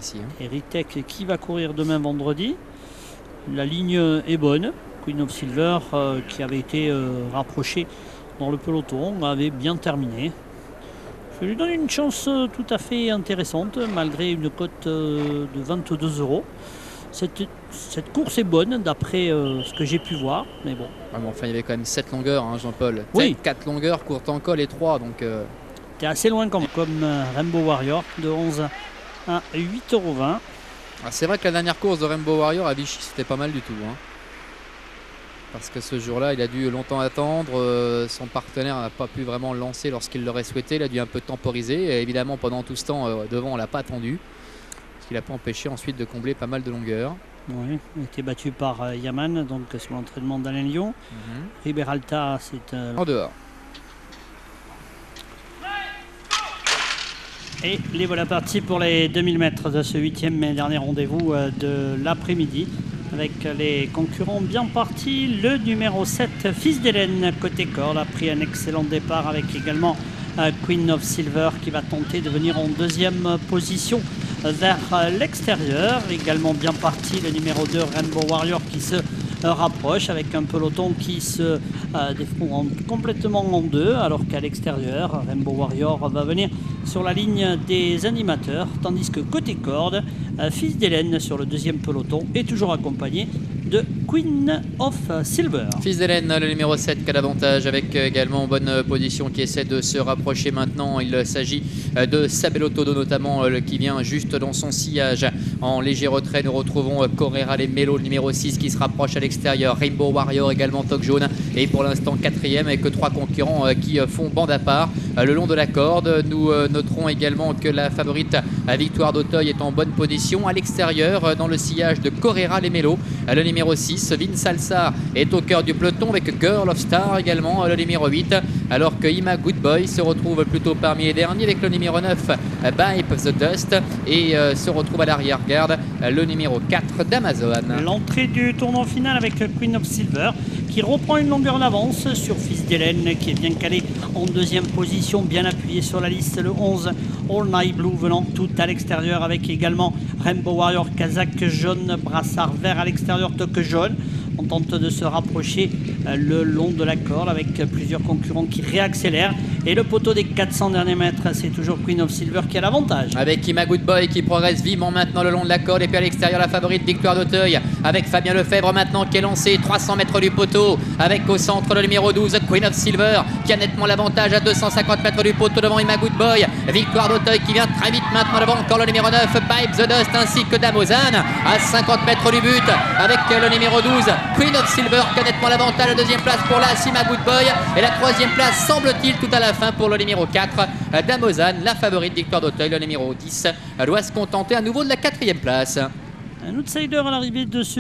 ici. Eritek qui va courir demain vendredi. La ligne est bonne. Queen of Silver qui avait été rapproché dans le peloton avait bien terminé. Je lui donne une chance tout à fait intéressante malgré une cote de 22 €. Cette course est bonne d'après ce que j'ai pu voir, mais bon. Ah, mais enfin, il y avait quand même 7 longueurs, hein, Jean-Paul. Oui. 4 longueurs, courte en col et 3. Donc, t'es assez loin comme Rainbow Warrior de 11 à 8,20 €. Ah, c'est vrai que la dernière course de Rainbow Warrior à Vichy, c'était pas mal du tout. Hein. Parce que ce jour-là, il a dû longtemps attendre. Son partenaire n'a pas pu vraiment le lancer lorsqu'il l'aurait souhaité. Il a dû un peu temporiser. Et évidemment, pendant tout ce temps, devant, on ne l'a pas attendu. Ce qui l'a pas empêché ensuite de combler pas mal de longueurs. Oui, il a été battu par Yaman, donc sur l'entraînement d'Alain Lyon. Riberalta, c'est en dehors. Et les voilà partis pour les 2000 mètres de ce 8e et dernier rendez-vous de l'après-midi. Avec les concurrents bien partis, le numéro 7, Fils d'Hélène, côté corde, a pris un excellent départ avec également Queen of Silver qui va tenter de venir en deuxième position vers l'extérieur. Également bien parti le numéro 2, Rainbow Warrior, qui se rapproche avec un peloton qui se défend complètement en deux, alors qu'à l'extérieur, Rainbow Warrior va venir sur la ligne des animateurs, tandis que côté corde, Fils d'Hélène sur le deuxième peloton est toujours accompagné de Queen of Silver. Fils d'Hélène, le numéro 7 qui a l'avantage avec également en bonne position, qui essaie de se rapprocher maintenant. Il s'agit de Sabelotto notamment qui vient juste dans son sillage en léger retrait. Nous retrouvons Correra Les Mélo, le numéro 6 qui se rapproche à l'extérieur. Rainbow Warrior également, toque jaune, et pour l'instant 4e avec 3 concurrents qui font bande à part le long de la corde. Nous noterons également que la favorite Victoire d'Auteuil est en bonne position à l'extérieur dans le sillage de Correra Les Mélo. Le numéro 6, Vince Alsar, est au cœur du peloton avec Girl of Star également, le numéro 8, alors que Ima Goodboy se retrouve plutôt parmi les derniers avec le numéro 9, Bipe the Dust, et se retrouve à l'arrière-garde le numéro 4 d'Amazon. L'entrée du tournant final avec Queen of Silver qui reprend une longueur d'avance sur Fils d'Hélène qui est bien calé en deuxième position, bien appuyé sur la liste, le 11 All Night Blue venant tout à l'extérieur avec également Rainbow Warrior, casaque jaune, brassard vert à l'extérieur, toque jaune. On tente de se rapprocher le long de la corde avec plusieurs concurrents qui réaccélèrent. Et le poteau des 400 derniers mètres, c'est toujours Queen of Silver qui a l'avantage. Avec Ima Goodboy qui progresse vivement maintenant le long de la corde. Et puis à l'extérieur, la favorite Victoire d'Auteuil avec Fabien Lefebvre maintenant qui est lancé 300 mètres du poteau. Avec au centre le numéro 12, Queen of Silver, qui a nettement l'avantage à 250 mètres du poteau devant Ima Goodboy. Victoire d'Auteuil qui vient très vite maintenant devant encore le numéro 9, Pipe the Dust, ainsi que Damozan à 50 mètres du but. Avec le numéro 12, Queen of Silver qui a nettement l'avantage. La deuxième place pour la Ima Goodboy. Et la troisième place, semble-t-il, tout à la fin pour le numéro 4, Damozan. La favorite Victoire d'Auteuil, le numéro 10, doit se contenter à nouveau de la 4e place. Un outsider à l'arrivée de ce